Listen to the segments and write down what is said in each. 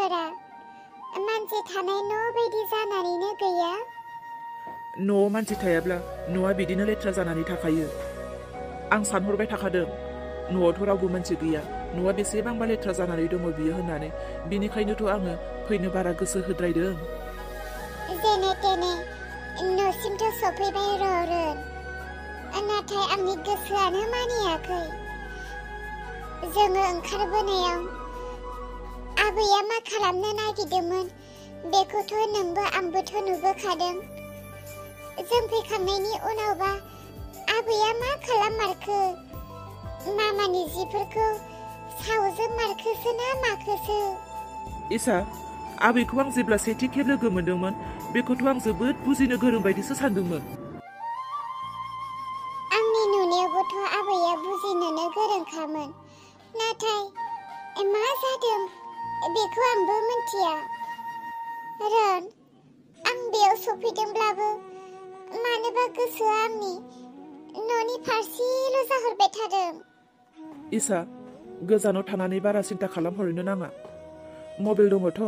जायगाफोरा मानसि थानाय न' बायदि जानानैनो गैया? न'आव मानसि थायाब्ला न'आ बिदिनो लेथ्रा जानानै थाखायो। आं सानहरबाय थाखादों न'आवथ' रावबो मानसि गैया, न'आ बेसेबांबा लेथ्रा जानानै दङ बियो होननानै। बिनिखायनोथ' आङो फैनो बारा गोसो होद्रायदों। जेने तेने न'सिमथ' सफैबाय र'रुन, नाथाय आंनि गोसोआनो मानियाखै। जोङो ओंखारबोनायाव आबैया मा खालामनो नागिरदोंमोन बेखौथ' नोंबो आंबोथ' नुबोखादों। जों फैखांनायनि उनावबा आबैया मा खालाममारखो? मामानि जिफोरखौ सावजोबमारखोसो ना माखोसो? इसा, आबैखौ आं जेब्ला सेथि खेब लोगो मोनदोंमोन बेखौथ' आं जोबोद बुजिनो गोरों बायदिसो सानदोंमोन। आंनि नुनायावबोथ' आबैया बुजिनोनो गोरोंखामोन, नाथाय मा जादों बेखौ आंबो मिथिया। रन, आं बेयाव सफैदोंब्लाबो मानोबा गोसोआ आंनि न'नि फारसेल' जाहरबाय थादों। इसा, गोजानाव थानानै बारा सिन्था खालामहरनो नाङा। मबाइल दङथ',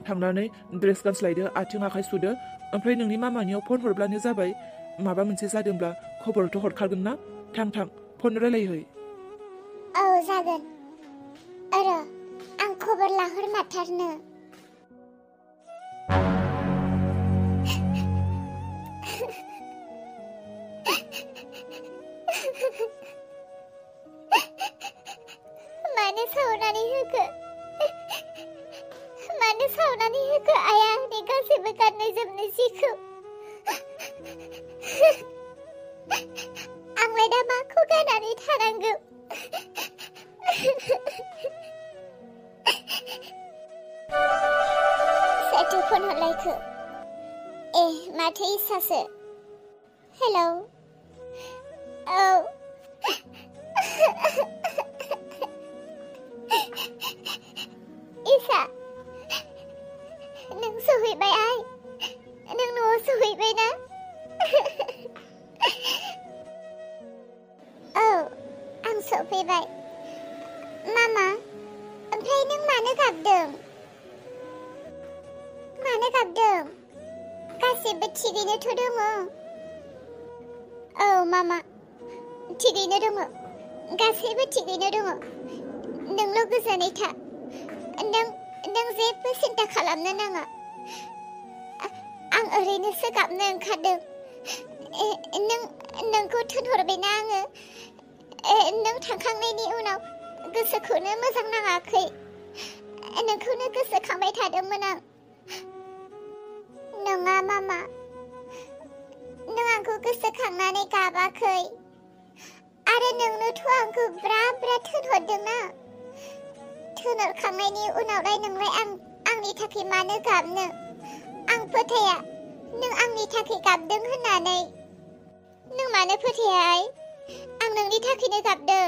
थांनानै ड्रेस गानस्लायदो, आथिं आखाइ सुदो, ओमफ्राय नोंनि मामानियाव फन हरब्लानो जाबाय। माबा मोनसे जादोंब्ला खबरथ' हरखागोन ना? थां फन रायलायहै। औ जागोन। आं खबर लाहरमारथारनो। मानो सावनानै होखो आइया आंनि गासैबो गाननाय जोमनाय जिखौ? आंलाय दा माखौ गाननानै थानांगौ? सोरथो फन हरलायखो? ए, माथो इसासो। हेलौ। औ। इसा, नों सहैबाय आइ? नों न'आव सहैबाय ना? औ, आं सफैबाय। मामा, ओमफ्राय नों मानो गाबदों? मानो गाबदों? गासिबो थिगैनोथ' दङ? औ मामा, थिगैनो दङ, गासैबो थिगैनो दङ। नोंल' गोजोनै था। नों जेबो सिन्था खालामनो नाङा। आं ओरैनोसो गाबनो ओंखारदों। नोंखौ थिनहरबायना आङो। नों थांखांनायनि उनाव गोसोखौनो मोजां नाङाखै। नोंखौनो गोसोखांबाय थादोंमोन आं। नङा मामा, नों आंखौ गोसोखांनानै गाबाखै। आरो नोंनोथ' आंखौ ब्रा थिनहरदोंना। थिनहरखांनायनि उनावलाय नोंलाय आंनि थाखाय मानो गाबनो? आं फोथाया नों आंनि थाखाय गाबदों होननानै। नों मानो फोथाया आइ? आं नोंनि थाखायनो गाबदों,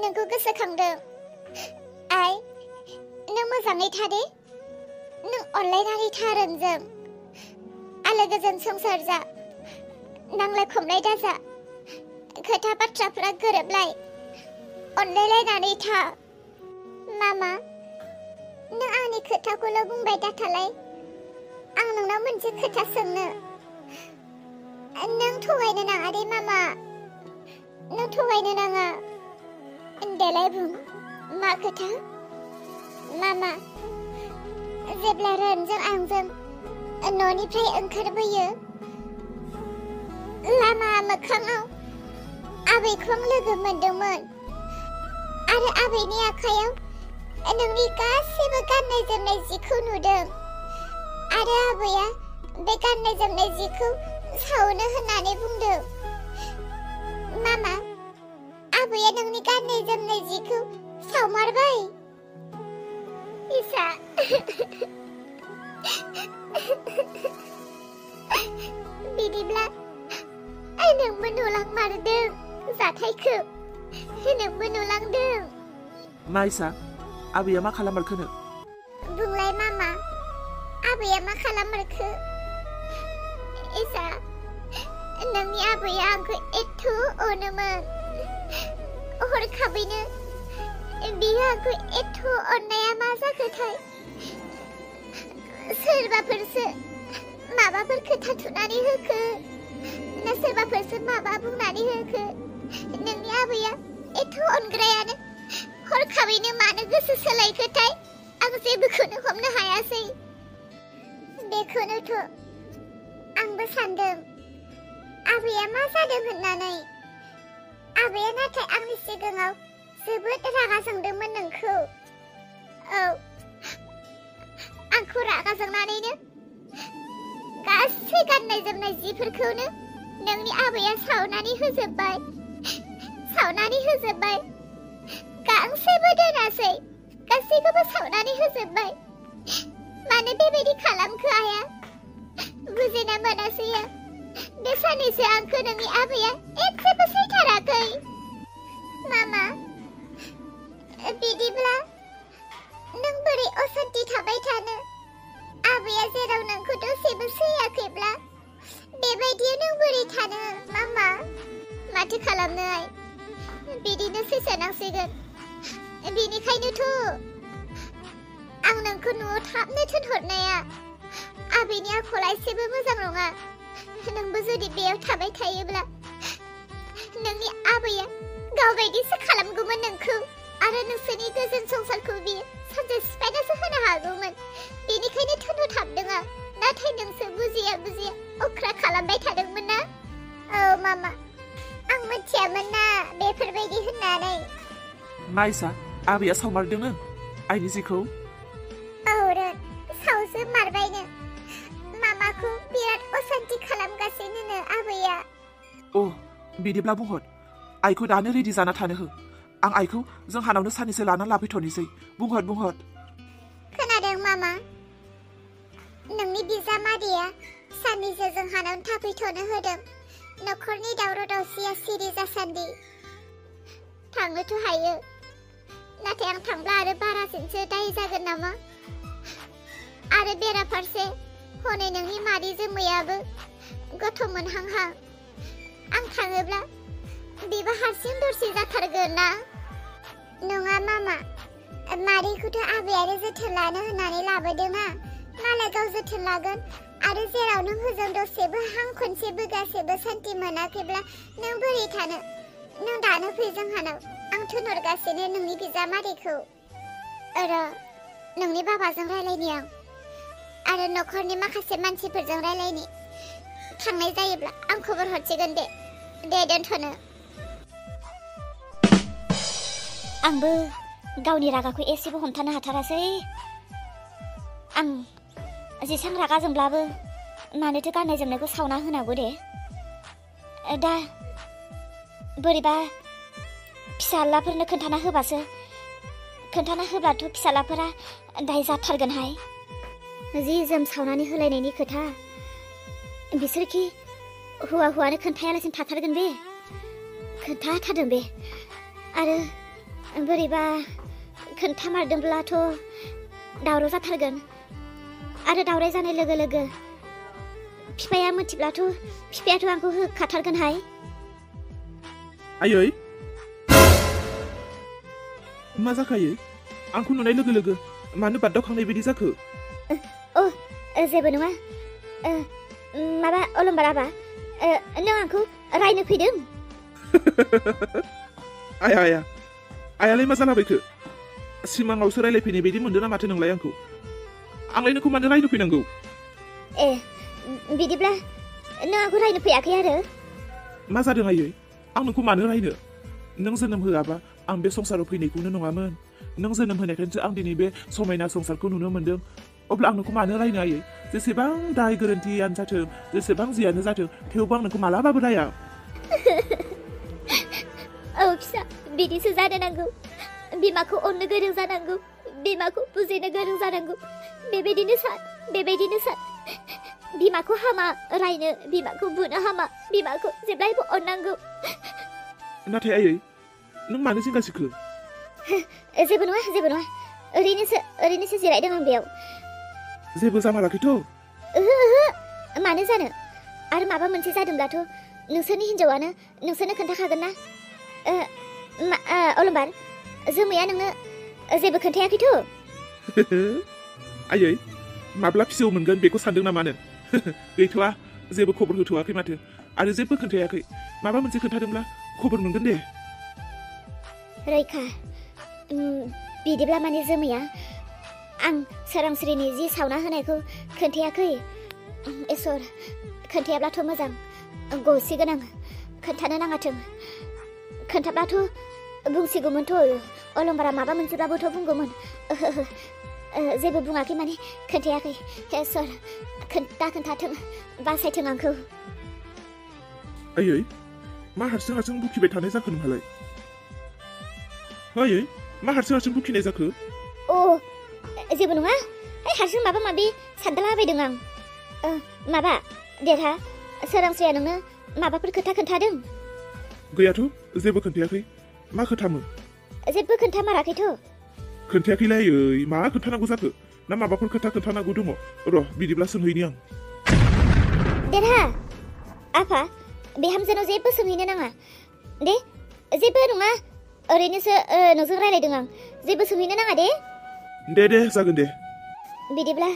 नोंखौ गोसोखांदों। आइ, नों मोजाङै था दे। नों अनलायनानै था रोनजों। आलो गोजोन संसार जा, नांलाय खमलाय दाजा, खोथा बाथ्राफ्रा गोरोबलाय, अनलायलायनानै था। मामा, नों आंनि खोथाखौल' बुंबाय दाथालाय। आं नोंनाव मोनसे खोथा सोंनो। नों थगायनो नाङा दे मामा, नों थगायनो नाङा। देलाय बुं, मा खोथा? मामा, जेब्ला रोनजों आंजों न'निफ्राय ओंखारबोयो, लामा मोखाङाव आबैखौ आं लोगो मोनदोंमोन। आरो आबैनि आखायाव नोंनि गासैबो गाननाय जोमनाय जिखौ नुदों। आरो आबैया बे गाननाय जोमनाय जिखौ सावनो होननानै बुंदों। मामा, आबैया नोंनि गाननाय जोमनाय जिखौ सावमारबाय? इसा, बिदिब्ला नोंबो नुलांमारदों जाथायखौ। नोंबो नुलांदों। मा इसा, आबैया मा खालाममारखोनो? बुंलाय मामा, आबैया मा खालाममारखो? इसा, नोंनि आबैया आंखौ एथ' अनोमोन। हरखाबैनो बियो आंखौ एथ' अननाया मा जाखोथाय सोरबाफोरसो माबाफोर खोथा थुनानै होखो ना सोरबाफोरसो माबा बुंनानै होखो नोंनि आबैया एथ' अनग्रायानो हरखाबैनो मानो गोसो सोलायखोथाय आं जेबोखौनो हमनो हायासै बेखौनोथ' आंबो सानदों आबैया मा जादों होननानै आबैया नाथाय आंनि सिगाङाव जोबोद रागा जोंदोंमोन नोंखौ औ आंखौ रागा जोंनानैनो गासै गाननाय जोमनाय जिफोरखौनो नोंनि आबैया सावनानै होजोब्बाय गांसेबो दोनासै गासैखौबो सावनानै होजोब्बाय मानो बेबायदि खालामखो आया बुजिना मोनासै आं बे साननैसो आंखौ नोंनि आबैया एसेबो सैथाराखै मामा बिदिब्ला नों बोरै असान्ति थाबाय थानो आबैया जेराव नोंखौ दसेबो सैयाखैब्ला बेबायदियाव नों बोरै थानो मामा माथो खालामनो आइ बिदिनो सैसोनांसिगोन बेनिखायनोथ' आं नोंखौ न'आव थाबनो थिनहरनाया आबैनि आखला एसेबो मोजां नङा नोंबो जुदि बेयाव थाबाय थायोब्ला नोंनि आबैया गावबायदिसो खालामगौमोन नोंखौ आरो नोंसोरनि गोजोन संसारखौ बियो सानसे सिफायनासो होनो हागौमोन बेनिखायनो थिनहरथाबदों आं नाथाय नोंसो बुजिया अख्रा खालामबाय थादोंमोन ना औ मामा आं मिथियामोन ना बेफोरबायदि होननानै नायसा आबैया सावमारदोंनो आइनि जिखौ औ रोन सावसो मारबायनो मामाखौ बिराद असान्ति खालामगासिनो आबैया अ बिदिब्ला बुंहर आइखौ दानो रेडि जाना थानो हो आं आइखौ जोंहानावनो सानैसो लाना लाफैथ'नोसै बुंहर खोनादों मामा नोंनि बिजामादैया सानैसो जोंहानावनो थाफैथ'नो होदों न'खरनि दावराव दावसिया सिरि जासान्दि थांनोथ' हायो नाथाय आं थांब्ला आरो बारासिनसो दाय जागोन नामा आरो बेराफारसे हनै नोंनि मादै जोमैयाबो गथ' मोनहांहां आं थाङोब्ला बिबो हारसिं दरसि जाथारगोन ना नङा मामा मादैखौथ' आबैयानो जोथोन लानो होननानै लाबोदोंना मालाय गाव जोथोन लागोन आरो जेराव नों होजों दसेबो हां खनसेबो गासैबो सान्ति मोनाखैब्ला नों बोरै थानो नों दानो फै जोंहानाव आं थिनहरगासिनो नोंनि बिजामादैखौ नोंनि बाबाजों रायलायनि आं आरो न'खरनि माखासे मानसिफोरजों रायलायनि थांनाय जायोब्ला आं खबर हरसिगोन दे दोनथ'नो आंबो गावनि रागाखौ एसेबो हमथानो हाथारासै आं जेसां रागा जोंब्लाबो मानोथो गाननाय जोमनायखौ सावना होनांगौ दे दा बोरैबा फिसालाफोरनो खोन्थाना होब्लाथ' फिसालाफोरा दाय जाथारगोनहाय जि जोम सावनानै होलायनायनि खोथा बिसोरखि हौवानो खोन्थायालासिनो थाथारगोन बे खोन्थाथारदों बे आरो बोरैबा खोन्थामारदोंब्लाथ' दावराव जाथारगोन आरो दावराव जानाय लोगो लोगो बिफाया मिथिब्लाथ' बिफायाथ' आंखौ होखाथारगोनहाय आयै मा जाखायो आंखौ नुनाय लोगो लोगो मानो बादावखांनाय बायदि जाखो जेबो नङा माबा अलंबार आबा नों आंखौ रायनो फैदों आयालाय मा जालाबायखो सिमाङावसो रायलायफैनाय बायदि मोनदों ना माथो नोंलाय आंलाय नोंखौ मानो रायनो फैनांगौ बिदिब्ला नों आंखौ रायनो फैयाखै आरो मा जादों आयै आं नोंखौ मानो रायनो नों जोनोम होआबा आं बे संसाराव फैनायखौनो नङामोन नों जोनोम होनायखायसो आं दिनै बे समायना संसारखौ नुनो मोन्दों अब्ला आं नोंखौ मानो रायनो आयै जेसेबां दाय गोरोन्थियानो जाथों जेसेबां जियानो जाथों थेवबो आं नोंखौ मालाबाबो राया औ फिसा बिदिसो जानो नांगौ बिमाखौ अननो गोरों जानांगौ बिमाखौ बुजिनो गोरों जानांगौ बेबायदिनो सान बिमाखौ हामा रायनो बिमाखौ बुनो हामा बिमाखौ जेब्लायबो अननांगौ नाथाय आयै नों मानो जिंगासिखो जेबो नङा ओरैनोसो जिरायदों आं बेयाव जेबो जामाराखैथ' मानो जानो आरो माबा मोनसे जादोंब्लाथ' नोंसोरनि हिन्जावानो नोंसोरनो खोन्थाखागोन ना अलंबार जोमैया नोंनो जेबो खोन्थायाखैथ'? आयै माब्ला फिसौ मोनगोन बेखौ सानदों नामा नों? गैथ'आ जेबो खबर होथ'वाखै माथो आरो जेबो खोन्थायाखै माबा मोनसे खोन्थादोंब्ला खबर मोनगोन दे। रैखा बिदिब्ला माने जोमैया आं सोरांस्रिनि जि सावना होनायखौ खोन्थायाखै? इसोर खोन्थायाब्लाथ' मोजां गसिगोन आं खोन्थानो नाङाथों। खोन्थाब्लाथ' बुंसिगौमोनथ' अलंबारा माबा मोनसेब्लाबोथ' बुंगौमोन। जेबो बुङाखै माने खोन्थायाखै। इसोर खोन्थाथों बासायथों आंखौ। आयै मा हारसिं बुखिबाय थानाय जाखो नोंहालाय? आयै मा हारसिं बुखिनाय जाखो? जेबो नङा हारसिं माबा माबि सानदलाबायदों आं। माबा देरहा सोरांस्रिया नोंनो माबाफोर खोथा खोन्थादों? गैयाथ' जेबो खोन्थायाखै। मा खोथामोन? जेबो खोन्थामाराखैथ'? खोन्थायाखैलाय आयै मा खोन्थानांगौ जाखो ना माबाफोर खोथा खोन्थानांगौ दङ? र' बिदिब्ला सोंहैनि आं। देरहा आफा बिहामजोनाव जेबो सोंहैनो नाङा दे। जेबो नङा ओरैनोसो नोंजों रायलायदों आं। जेबो सोंहैनो नाङा दे। दे जागोन दे। बिदिब्ला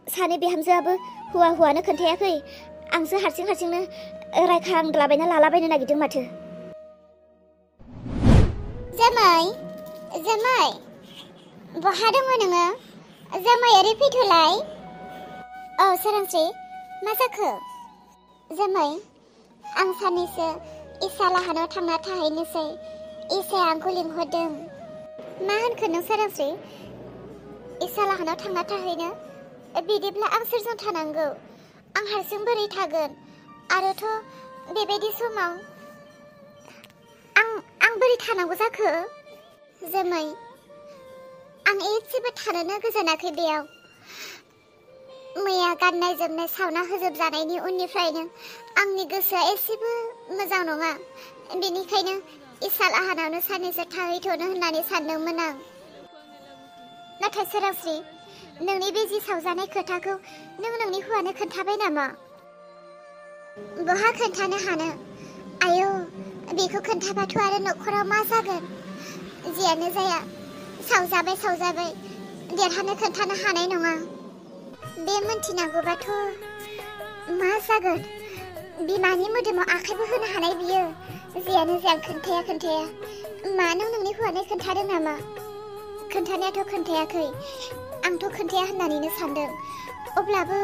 सानै बिहामजोआबो हौवानो खोन्थायाखै। आंसो हारसिंनो रायखांद्लाबायना लालाबायनो नागिरदों माथो। जोमै बहा दङ नोङो? जोमै ओरै फैथ'लाय। औ सोरांस्रि मा जाखो? जोमै आं साननैसो इसा लाहानाव थांना थाहैनोसै। इसाया आंखौ लिंहरदों। मा होनखो नों सोरांस्रि? इसा लाहानाव थांना थाहैनो? बिदिब्ला आं सोरजों थानांगौ? आं हारसिं बोरै थागोन? आरोथ' बेबायदि समाव आं बोरै थानांगौ जाखो? जोमै आं एसेबो थानोनो गोजोनाखै बेयाव। मैया गाननाय जोमनाय सावना होजोबजानायनि उननिफ्रायनो आंनि गोसोआ एसेबो मोजां नङा। बेनिखायनो इसा लाहानावनो साननैसो थाहैथ'नो होननानै सानदोंमोन आं। नाथाय सोरांस्रि नोंनि बे जि सावजानाय खोथाखौ नों नोंनि हौवानो खोन्थाबाय नामा? बहा खोन्थानो हानो? आयौ बेखौ खोन्थाबाथ' आरो न'खराव मा जागोन? जियानो जाया सावजाबाय देरहानो खोन्थानो हानाय नङा। बे मोनथिनांगौबाथ' मा जागोन? बिमानि मोदोमाव आखाइबो होनो हानाय बियो। जियानो जाया खोन्थाया। मा नों नोंनि हौवानो खोन्थादों नामा? खोन्थानायाथ' खोन्थायाखै। आंथ' खोन्थाया होननानैनो सानदों। अब्लाबो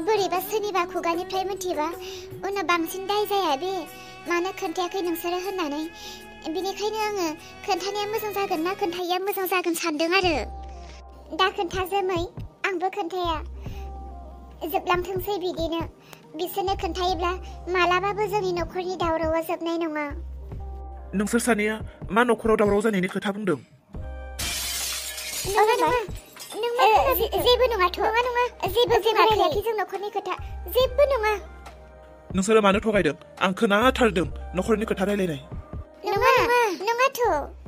बोरैबा सोरनिबा खुगानिफ्राय मिथिबा उनाव बांसिन दाय जाया बे? मानो खोन्थायाखै नोंसोरो होननानै। बेनिखायनो आङो खोन्थानाया मोजां जागोन ना खोन्थायैया मोजां जागोन सानदों आरो। दा खोन्था जोमै आंबो खोन्थाया। जोबलांथोंसै बिदिनो। बिसोरनो खोन्थायोब्ला मालाबाबो जोंनि न'खरनि दावरावआ जोबनाय नङा। नोंसोर सानैया मा न'खराव दावराव जानायनि खोथा बुंदों? जेबो नङाथ'। नङा जेबो रायलायाखै जों न'खरनि खोथा। जेबो नङा। नोंसोरो मानो थगायदों? आं खोनाथारदों न'खरनि खोथा रायलायनाय। नङाथ'।